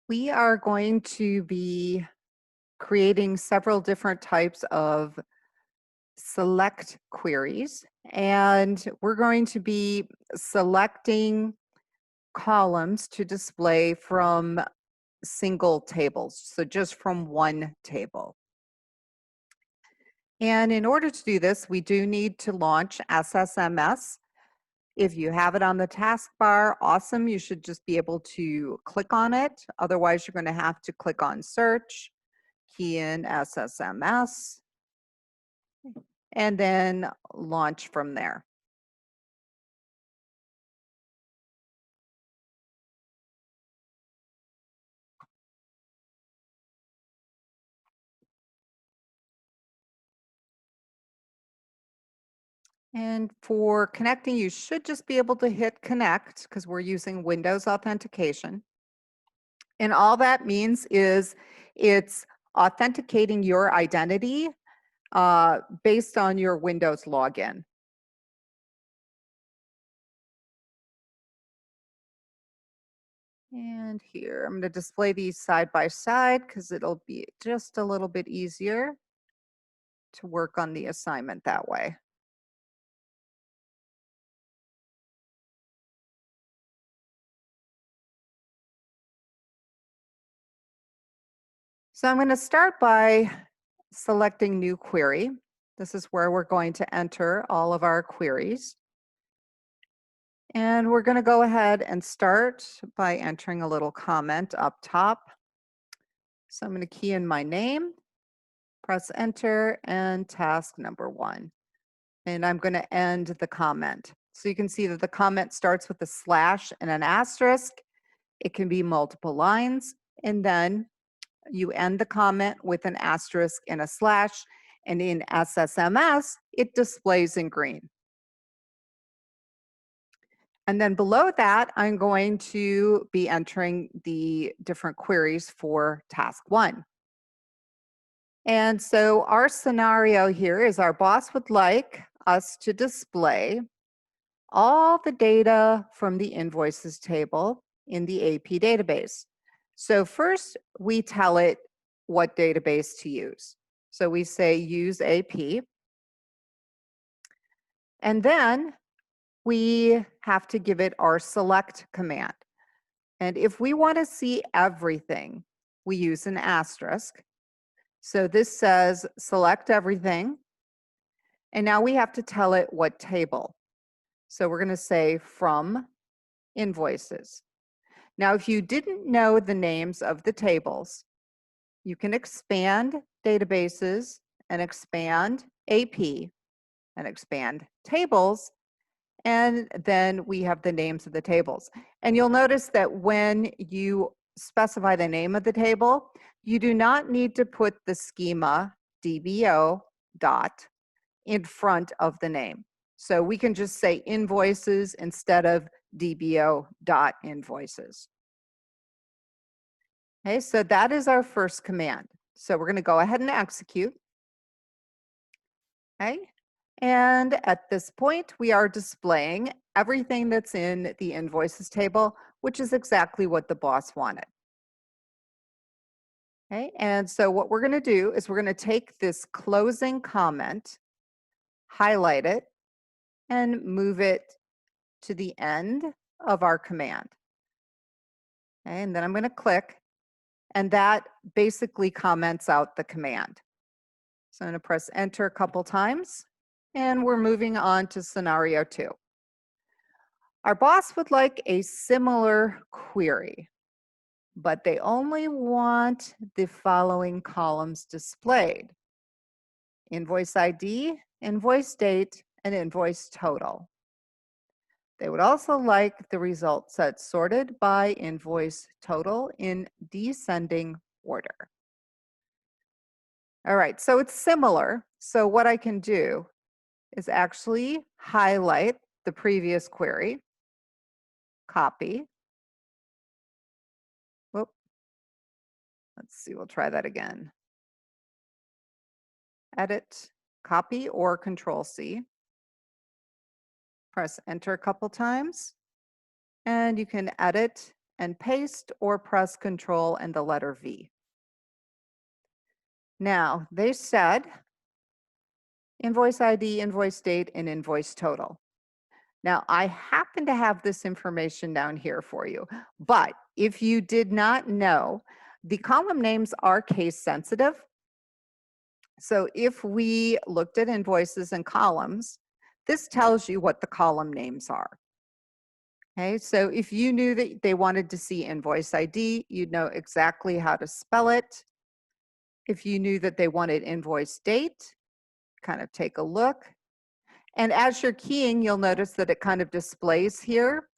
We are going to be creating several different types of select queries, and we're going to be selecting columns to display from single tables, so just from one table. And in order to do this, we do need to launch SSMS. If you have it on the taskbar, awesome. You should just be able to click on it. Otherwise, you're going to have to click on search, key in SSMS, and then launch from there. And for connecting, you should just be able to hit connect because we're using Windows authentication. And all that means is it's authenticating your identity based on your Windows login. And here, I'm going to display these side by side because it'll be just a little bit easier to work on the assignment that way. So I'm going to start by selecting new query. This is where we're going to enter all of our queries. And we're going to go ahead and start by entering a little comment up top. So I'm going to key in my name, press enter, and task number 1. And I'm going to end the comment. So you can see that the comment starts with a slash and an asterisk. It can be multiple lines, and then you end the comment with an asterisk and a slash, and in SSMS, it displays in green. And then below that, I'm going to be entering the different queries for task 1. And so our scenario here is our boss would like us to display all the data from the invoices table in the AP database. So first, we tell it what database to use. So we say use AP. And then we have to give it our select command. And if we want to see everything, we use an asterisk. So this says select everything. And now we have to tell it what table. So we're going to say from invoices. Now, if you didn't know the names of the tables, you can expand databases and expand AP and expand tables, and then we have the names of the tables. And you'll notice that when you specify the name of the table, you do not need to put the schema DBO dot in front of the name. So we can just say invoices instead of DBO dot invoices. Okay, so that is our first command. So we're going to go ahead and execute. Okay, and at this point, we are displaying everything that's in the invoices table, which is exactly what the boss wanted. Okay, and so what we're going to do is we're going to take this closing comment, highlight it, and move it to the end of our command. Okay, and then I'm going to click, and that basically comments out the command. So I'm going to press enter a couple times, and we're moving on to scenario 2. Our boss would like a similar query, but they only want the following columns displayed: invoice ID, invoice date, and invoice total. They would also like the result set sorted by invoice total in descending order. All right, so it's similar. So what I can do is actually highlight the previous query, copy. Whoop. Let's see, we'll try that again. Edit, copy, or Control C. Press enter a couple times, and you can edit and paste, or press Control and the letter V. Now, they said invoice ID, invoice date, and invoice total. Now, I happen to have this information down here for you, but if you did not know, the column names are case sensitive. So if we looked at invoices and columns, this tells you what the column names are. Okay, so if you knew that they wanted to see invoice ID, you'd know exactly how to spell it. If you knew that they wanted invoice date, kind of take a look. And as you're keying, you'll notice that it kind of displays here.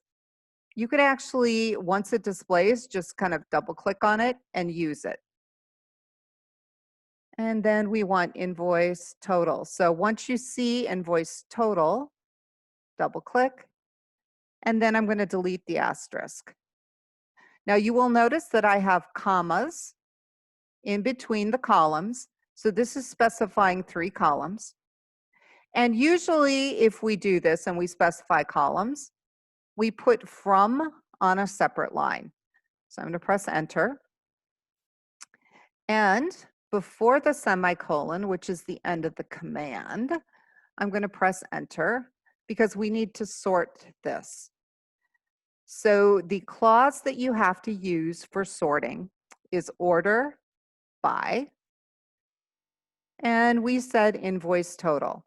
You could actually, once it displays, just kind of double click on it and use it. And then we want invoice total. So once you see invoice total, double click, and then I'm going to delete the asterisk. Now you will notice that I have commas in between the columns. So this is specifying 3 columns. And usually if we do this and we specify columns, we put from on a separate line. So I'm going to press enter. And before the semicolon, which is the end of the command, I'm going to press enter because we need to sort this. So the clause that you have to use for sorting is order by, and we said invoice total.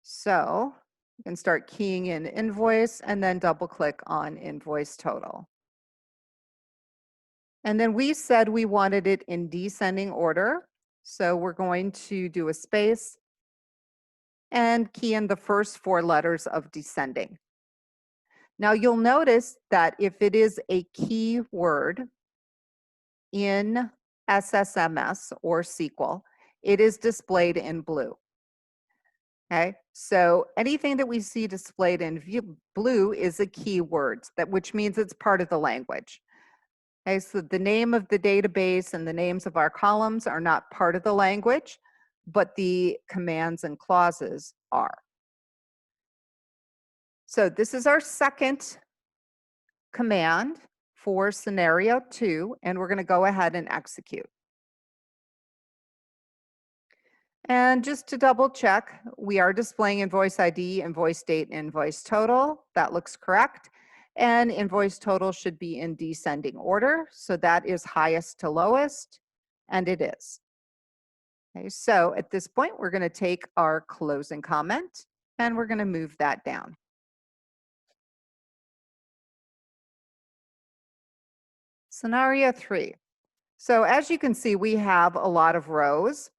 So you can start keying in invoice and then double click on invoice total. And then we said we wanted it in descending order. So we're going to do a space and key in the first 4 letters of descending. Now you'll notice that if it is a keyword in SSMS or SQL, it is displayed in blue. Okay, so anything that we see displayed in blue is a keyword, which means it's part of the language. Okay, so the name of the database and the names of our columns are not part of the language, but the commands and clauses are. So this is our second command for scenario 2, and we're going to go ahead and execute. And just to double check, we are displaying invoice ID, invoice date, invoice total. That looks correct. And invoice total should be in descending order. So that is highest to lowest, and it is. Okay, so at this point, we're going to take our closing comment and we're going to move that down. Scenario 3. So as you can see, we have a lot of rows,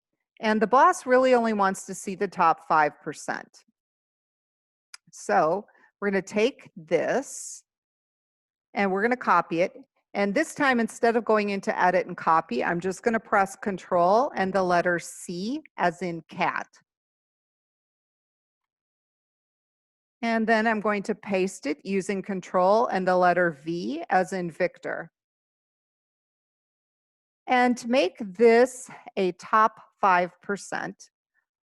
and the boss really only wants to see the top 5%. So we're going to take this and we're going to copy it. And this time, instead of going into edit and copy, I'm just going to press Control and the letter C as in cat. And then I'm going to paste it using Control and the letter V as in Victor. And to make this a top 5%,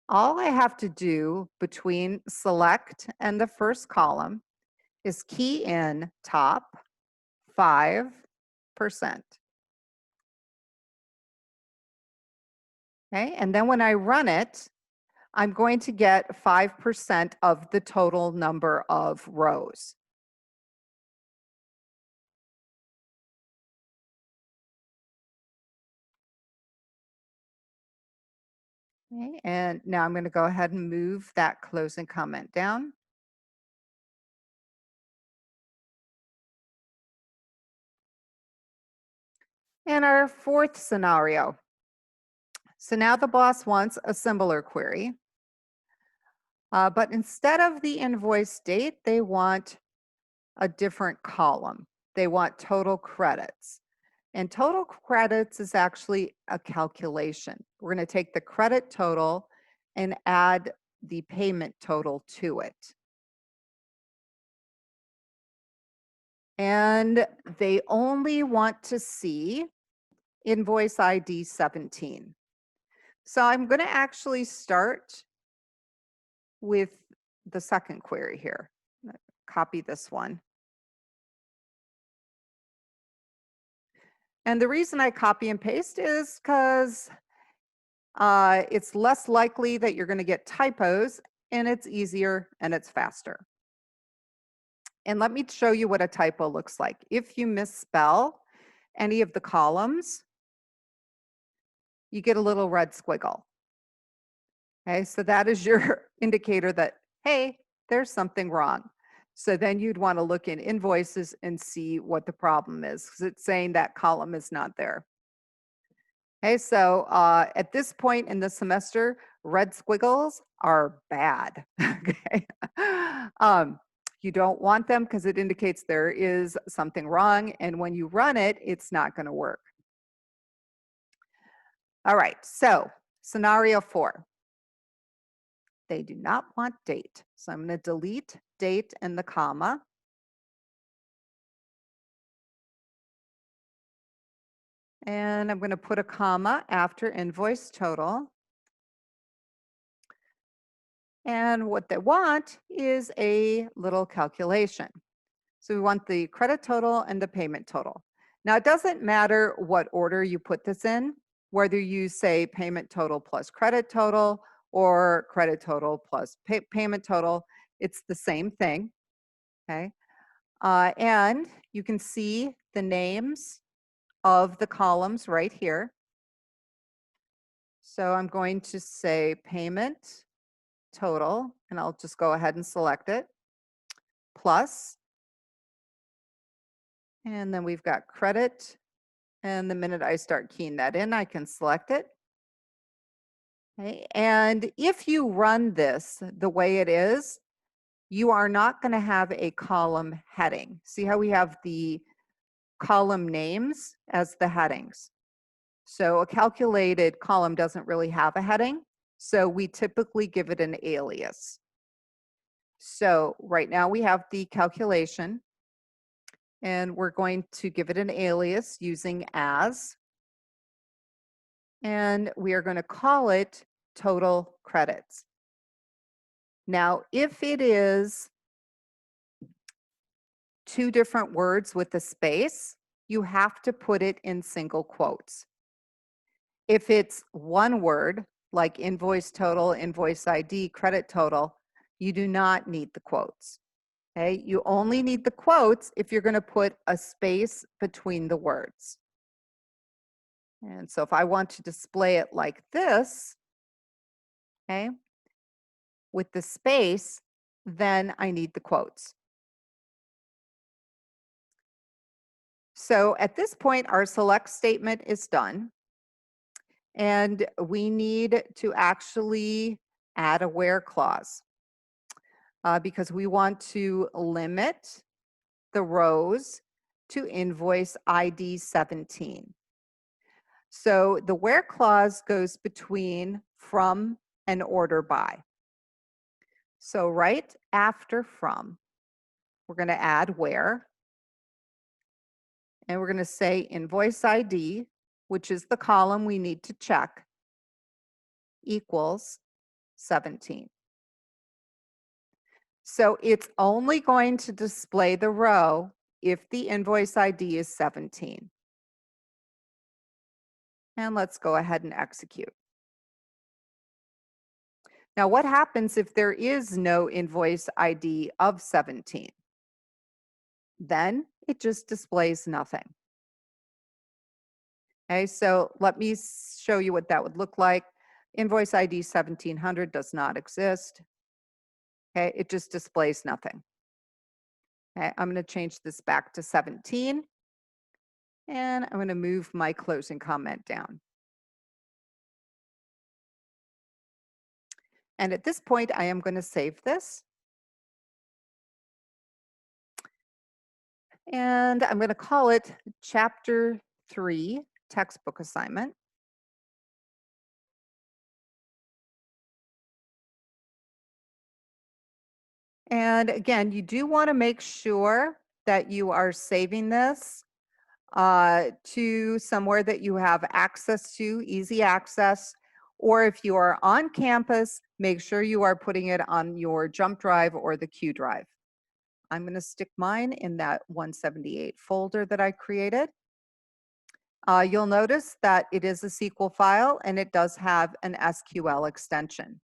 all I have to do between select and the first column is key in top 5%. Okay, and then when I run it, I'm going to get 5% of the total number of rows. Okay, and now I'm going to go ahead and move that closing comment down. And our fourth scenario. So now the boss wants a similar query, but instead of the invoice date, they want a different column. They want total credits. And total credits is actually a calculation. We're going to take the credit total and add the payment total to it. And they only want to see invoice ID 17. So I'm going to actually start with the second query here. Copy this one. And the reason I copy and paste is because it's less likely that you're going to get typos, and it's easier and it's faster. And let me show you what a typo looks like. If you misspell any of the columns, you get a little red squiggle. Okay, so that is your indicator that, hey, there's something wrong. So then you'd want to look in invoices and see what the problem is, because it's saying that column is not there. Okay, so at this point in the semester, red squiggles are bad. Okay. You don't want them because it indicates there is something wrong. And when you run it, it's not going to work. All right, so scenario 4. They do not want date. So I'm going to delete date and the comma. And I'm going to put a comma after invoice total. And what they want is a little calculation. So we want the credit total and the payment total. Now, it doesn't matter what order you put this in, whether you say payment total plus credit total or credit total plus payment total, it's the same thing, okay? And you can see the names of the columns right here. So I'm going to say payment total, and I'll just go ahead and select it, plus, and then we've got credit. And the minute I start keying that in, I can select it. Okay. And if you run this the way it is, you are not going to have a column heading. See how we have the column names as the headings? So a calculated column doesn't really have a heading. So we typically give it an alias. So right now we have the calculation, and we're going to give it an alias using as. And we are going to call it total credits. Now, if it is 2 different words with a space, you have to put it in single quotes. If it's one word, like invoice total, invoice ID, credit total, you do not need the quotes. Okay, you only need the quotes if you're going to put a space between the words. And so if I want to display it like this, okay, with the space, then I need the quotes. So at this point, our select statement is done. And we need to actually add a where clause because we want to limit the rows to invoice ID 17. So the where clause goes between from and order by. So right after from, we're going to add where, and we're going to say invoice ID, which is the column we need to check, equals 17. So it's only going to display the row if the invoice ID is 17. And let's go ahead and execute. Now, what happens if there is no invoice ID of 17? Then it just displays nothing. Okay, so let me show you what that would look like. Invoice ID 1700 does not exist. Okay, it just displays nothing. Okay, I'm going to change this back to 17. And I'm going to move my closing comment down. And at this point, I am going to save this. And I'm going to call it Chapter 3 Textbook Assignment. And again, you do want to make sure that you are saving this to somewhere that you have access to, easy access. Or if you are on campus, make sure you are putting it on your jump drive or the Q drive. I'm going to stick mine in that 178 folder that I created. You'll notice that it is a SQL file and it does have an SQL extension.